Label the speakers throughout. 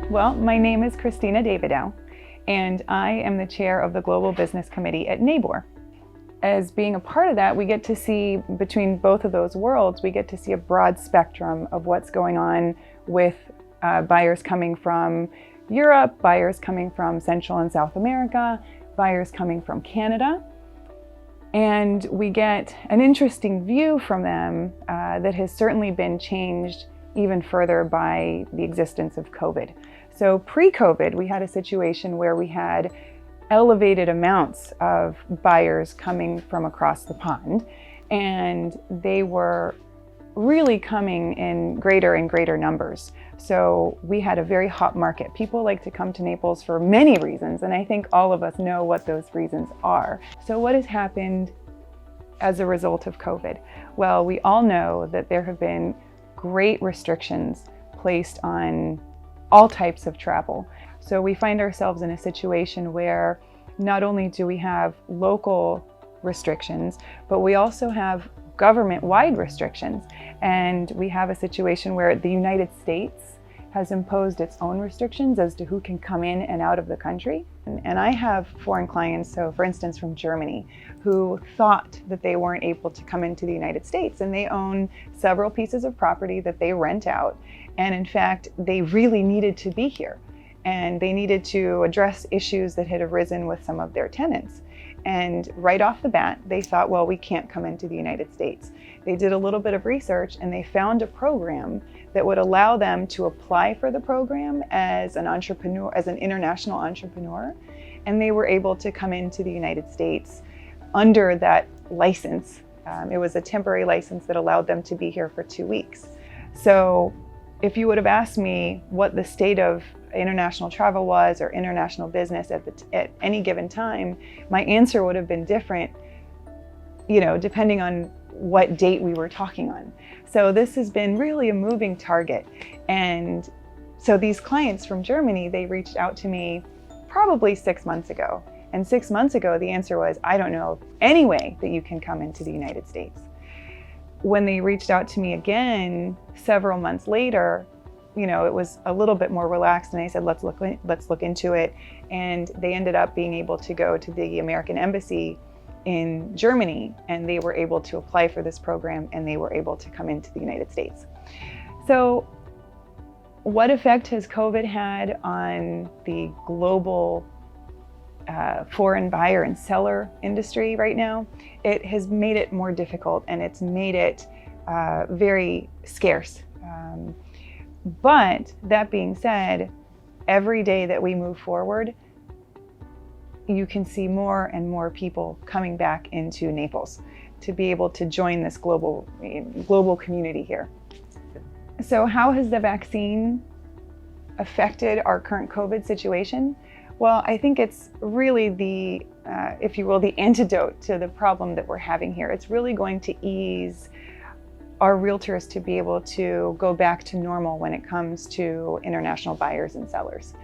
Speaker 1: Well, my name is Christina Davidow, and I am the chair of the Global Business Committee at NABOR. As being a part of that, we get to see, between both of those worlds, we get to see a broad spectrum of what's going on with buyers coming from Europe, buyers coming from Central and South America, buyers coming from Canada. And we get an interesting view from them that has certainly been changed even further by the existence of COVID. So pre-COVID, we had a situation where we had elevated amounts of buyers coming from across the pond, and they were really coming in greater and greater numbers. So we had a very hot market. People like to come to Naples for many reasons, and I think all of us know what those reasons are. So what has happened as a result of COVID? Well, we all know that there have been great restrictions placed on all types of travel. So we find ourselves in a situation where not only do we have local restrictions, but we also have government-wide restrictions. And we have a situation where the United States has imposed its own restrictions as to who can come in and out of the country. And I have foreign clients, so for instance from Germany, who thought that they weren't able to come into the United States, and they own several pieces of property that they rent out. And in fact, they really needed to be here, and they needed to address issues that had arisen with some of their tenants. And right off the bat, they thought, well, we can't come into the United States. They did a little bit of research and they found a program that would allow them to apply for the program as an entrepreneur, as an international entrepreneur. And they were able to come into the United States under that license. It was a temporary license that allowed them to be here for 2 weeks. So if you would have asked me what the state of international travel was or international business at any given time, my answer would have been different, depending on what date we were talking on. So this has been really a moving target. And so these clients from Germany, they reached out to me probably 6 months ago. And 6 months ago, the answer was, I don't know of any way that you can come into the United States. When they reached out to me again several months later, it was a little bit more relaxed, and they said, let's look into it. And they ended up being able to go to the American Embassy in Germany, and they were able to apply for this program, and they were able to come into the United States. So what effect has COVID had on the global foreign buyer and seller industry right now? It has made it more difficult, and it's made it very scarce. But that being said, every day that we move forward, you can see more and more people coming back into Naples to be able to join this global community here. So how has the vaccine affected our current COVID situation? Well, I think it's really the, if you will, the antidote to the problem that we're having here. It's really going to ease our realtors to be able to go back to normal when it comes to international buyers and sellers.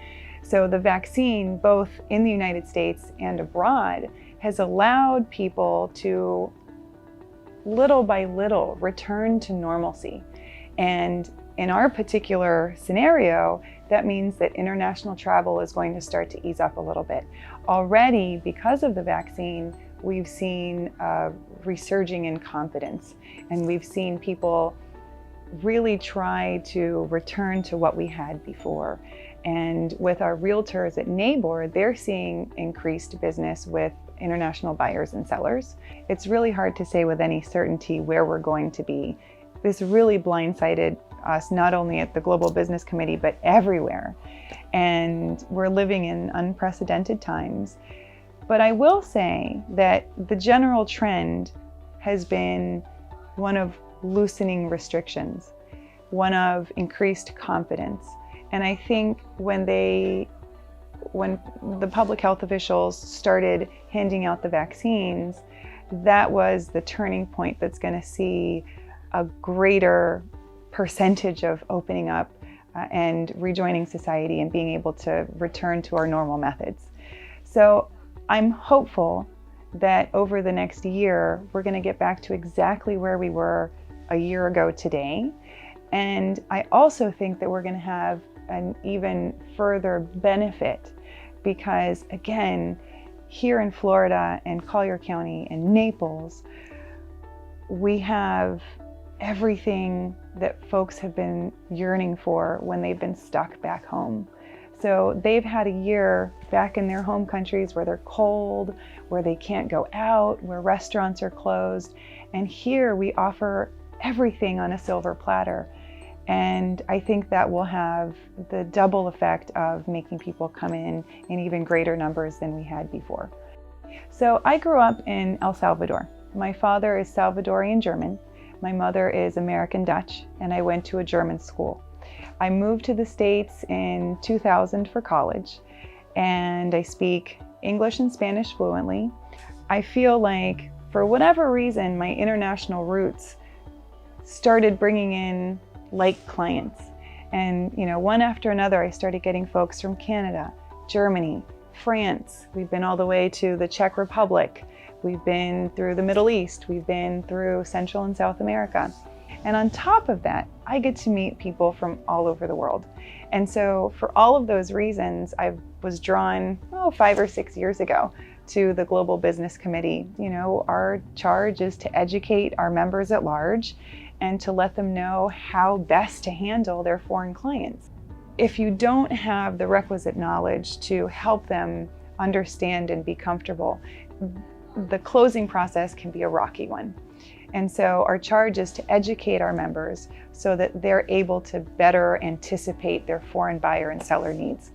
Speaker 1: So the vaccine, both in the United States and abroad, has allowed people to, little by little, return to normalcy. And in our particular scenario, that means that international travel is going to start to ease up a little bit. Already, because of the vaccine, we've seen resurging in confidence, and we've seen people really try to return to what we had before. And with our realtors at NABOR, they're seeing increased business with international buyers and sellers. It's really hard to say with any certainty where we're going to be. This really blindsided us, not only at the Global Business Committee, but everywhere. And we're living in unprecedented times. But I will say that the general trend has been one of loosening restrictions, one of increased confidence. And I think when the public health officials started handing out the vaccines, that was the turning point that's going to see a greater percentage of opening up and rejoining society and being able to return to our normal methods. So I'm hopeful that over the next year, we're going to get back to exactly where we were a year ago today. And I also think that we're going to have an even further benefit because, again, here in Florida and Collier County and Naples, we have everything that folks have been yearning for when they've been stuck back home. So they've had a year back in their home countries where they're cold, where they can't go out, where restaurants are closed. And here we offer everything on a silver platter. And I think that will have the double effect of making people come in even greater numbers than we had before. So I grew up in El Salvador. My father is Salvadorian German. My mother is American Dutch, and I went to a German school. I moved to the States in 2000 for college, and I speak English and Spanish fluently. I feel like, for whatever reason, my international roots started bringing in like clients. And one after another, I started getting folks from Canada, Germany, France. We've been all the way to the Czech Republic. We've been through the Middle East. We've been through Central and South America. And on top of that, I get to meet people from all over the world. And so for all of those reasons, I was drawn 5 or 6 years ago to the Global Business Committee. Our charge is to educate our members at large and to let them know how best to handle their foreign clients. If you don't have the requisite knowledge to help them understand and be comfortable, the closing process can be a rocky one. And so our charge is to educate our members so that they're able to better anticipate their foreign buyer and seller needs.